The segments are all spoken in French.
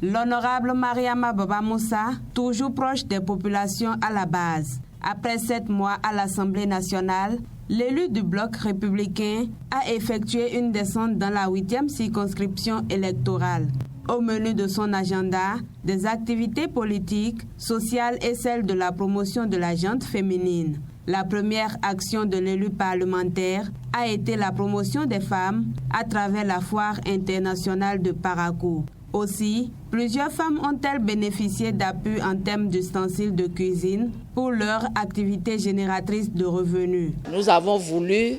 L'honorable Mariama Baba Moussa, toujours proche des populations à la base. Après 7 mois à l'Assemblée nationale, l'élu du bloc républicain a effectué une descente dans la 8e circonscription électorale. Au menu de son agenda, des activités politiques, sociales et celles de la promotion de la gente féminine. La première action de l'élu parlementaire a été la promotion des femmes à travers la foire internationale de Parakou. Aussi, plusieurs femmes ont-elles bénéficié d'appui en termes d'ustensiles de cuisine pour leur activité génératrice de revenus. Nous avons voulu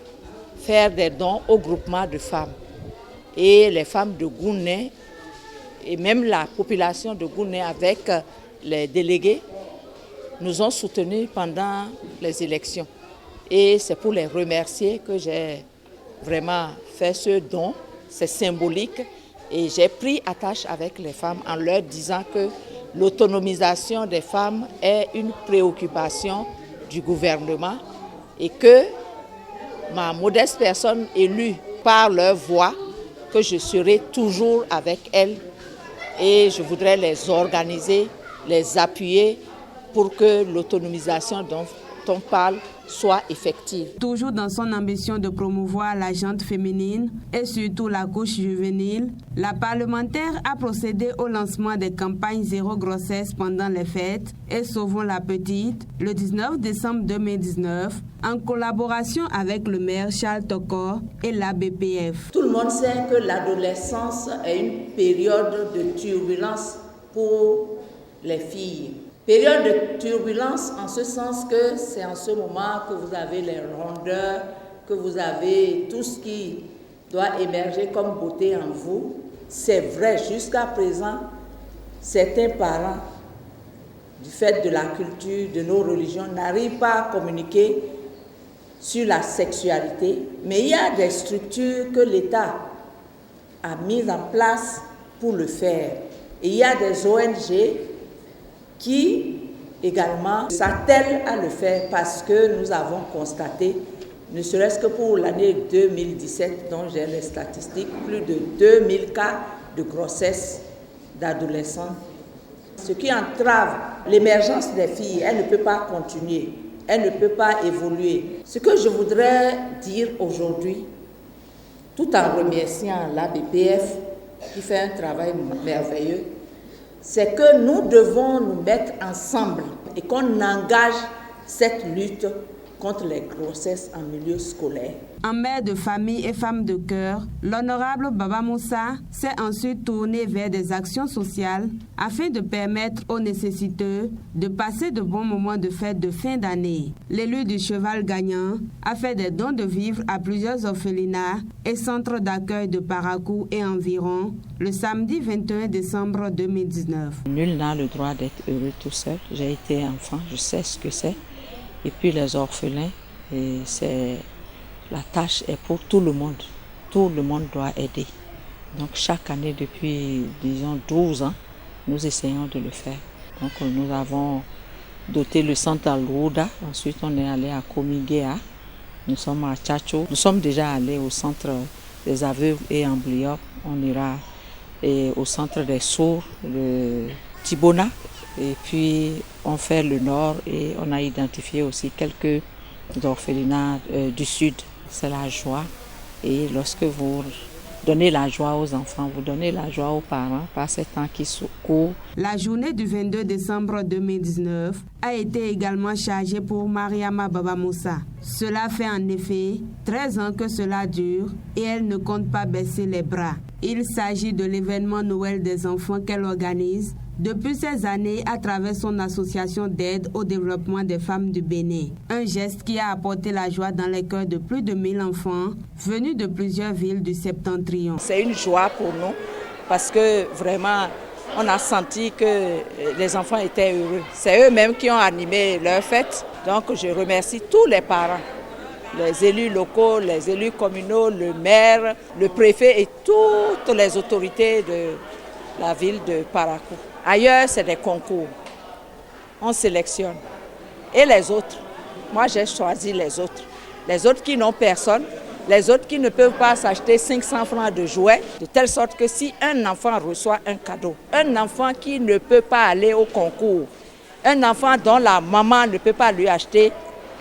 faire des dons au groupement de femmes. Et les femmes de Gouné, et même la population de Gouné avec les délégués, nous ont soutenus pendant les élections. Et c'est pour les remercier que j'ai vraiment fait ce don. C'est symbolique. Et j'ai pris attache avec les femmes en leur disant que l'autonomisation des femmes est une préoccupation du gouvernement et que ma modeste personne élue par leur voix, que je serai toujours avec elles et je voudrais les organiser, les appuyer pour que l'autonomisation dont on parle soit effective. Toujours dans son ambition de promouvoir la gente féminine et surtout la couche juvénile, la parlementaire a procédé au lancement des campagnes Zéro grossesse pendant les fêtes et Sauvons la petite le 19 décembre 2019 en collaboration avec le maire Charles Tokor et la BPF. Tout le monde sait que l'adolescence est une période de turbulence pour les filles. Période de turbulence en ce sens que c'est en ce moment que vous avez les rondeurs, que vous avez tout ce qui doit émerger comme beauté en vous. C'est vrai, jusqu'à présent, certains parents, du fait de la culture, de nos religions, n'arrivent pas à communiquer sur la sexualité, mais il y a des structures que l'État a mises en place pour le faire. Et il y a des ONG qui également s'attellent à le faire parce que nous avons constaté, ne serait-ce que pour l'année 2017, dont j'ai les statistiques, plus de 2000 cas de grossesse d'adolescents. Ce qui entrave l'émergence des filles, elle ne peut pas continuer, elle ne peut pas évoluer. Ce que je voudrais dire aujourd'hui, tout en remerciant la BPF qui fait un travail merveilleux, c'est que nous devons nous mettre ensemble et qu'on engage cette lutte contre les grossesses en milieu scolaire. En mère de famille et femme de cœur, l'honorable Baba Moussa s'est ensuite tourné vers des actions sociales afin de permettre aux nécessiteux de passer de bons moments de fête de fin d'année. L'élu du Cheval Gagnant a fait des dons de vivres à plusieurs orphelinats et centres d'accueil de Parakou et environ le samedi 21 décembre 2019. Nul n'a le droit d'être heureux tout seul. J'ai été enfant, je sais ce que c'est. Et puis les orphelins, la tâche est pour tout le monde. Tout le monde doit aider. Donc chaque année, depuis, disons, 12 ans, nous essayons de le faire. Donc nous avons doté le centre à Louda. Ensuite, on est allé à Komigea. Nous sommes à Tchatcho. Nous sommes déjà allés au centre des aveugles et en Bliop. On ira au centre des sourds, le Tibona. Et puis on fait le nord et on a identifié aussi quelques orphelinats du sud. C'est la joie. Et lorsque vous donnez la joie aux enfants, vous donnez la joie aux parents par ces temps qui courent. La journée du 22 décembre 2019 a été également chargée pour Mariama Baba Moussa. Cela fait en effet 13 ans que cela dure et elle ne compte pas baisser les bras. Il s'agit de l'événement Noël des enfants qu'elle organise depuis ces années à travers son association d'aide au développement des femmes du Bénin. Un geste qui a apporté la joie dans les cœurs de plus de 1000 enfants venus de plusieurs villes du Septentrion. C'est une joie pour nous parce que vraiment on a senti que les enfants étaient heureux. C'est eux-mêmes qui ont animé leur fête. Donc je remercie tous les parents, les élus locaux, les élus communaux, le maire, le préfet et toutes les autorités de la ville de Parakou. Ailleurs, c'est des concours. On sélectionne. Et les autres, moi j'ai choisi les autres. Les autres qui n'ont personne, Les autres qui ne peuvent pas s'acheter 500 francs de jouets, de telle sorte que si un enfant reçoit un cadeau, un enfant qui ne peut pas aller au concours, un enfant dont la maman ne peut pas lui acheter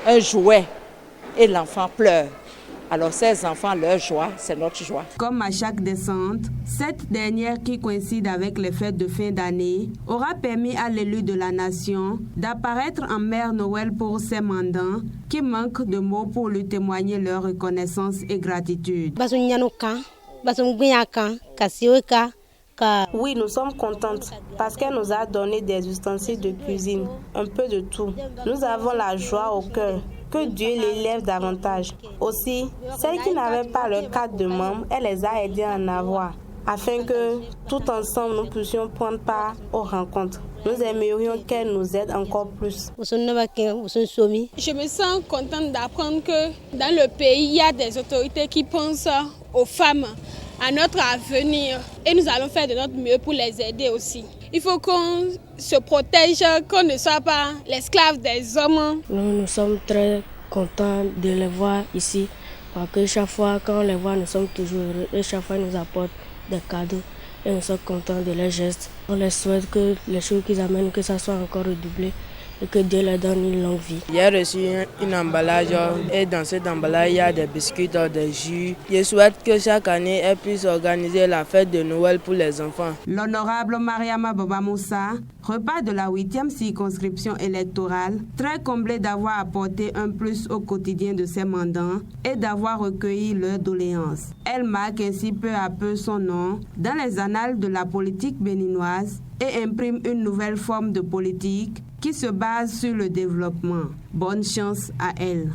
un jouet et l'enfant pleure, alors ces enfants, leur joie, c'est notre joie. Comme à chaque descente, cette dernière qui coïncide avec les fêtes de fin d'année aura permis à l'élu de la nation d'apparaître en Mère Noël pour ses mandants qui manquent de mots pour lui témoigner leur reconnaissance et gratitude. Oui, nous sommes contentes parce qu'elle nous a donné des ustensiles de cuisine, un peu de tout. Nous avons la joie au cœur. Que Dieu l'élève davantage. Aussi, celles qui n'avaient pas leur carte de membre, elle les a aidées à en avoir, afin que tout ensemble nous puissions prendre part aux rencontres. Nous aimerions qu'elle nous aide encore plus. Je me sens contente d'apprendre que dans le pays, il y a des autorités qui pensent aux femmes, à notre avenir, et nous allons faire de notre mieux pour les aider aussi. Il faut qu'on se protège, qu'on ne soit pas l'esclave des hommes. Nous sommes très contents de les voir ici, parce que chaque fois quand on les voit, nous sommes toujours heureux et chaque fois ils nous apportent des cadeaux et nous sommes contents de leurs gestes. On les souhaite que les choses qu'ils amènent, que ça soit encore redoublé et que Dieu leur donne une longue vie. J'ai reçu un emballage et dans cet emballage il y a des biscuits, des jus. Je souhaite que chaque année elle puisse organiser la fête de Noël pour les enfants. L'honorable Mariama Baba Moussa repart de la 8e circonscription électorale, très comblée d'avoir apporté un plus au quotidien de ses mandants et d'avoir recueilli leurs doléances. Elle marque ainsi peu à peu son nom dans les annales de la politique béninoise et imprime une nouvelle forme de politique qui se base sur le développement. Bonne chance à elle.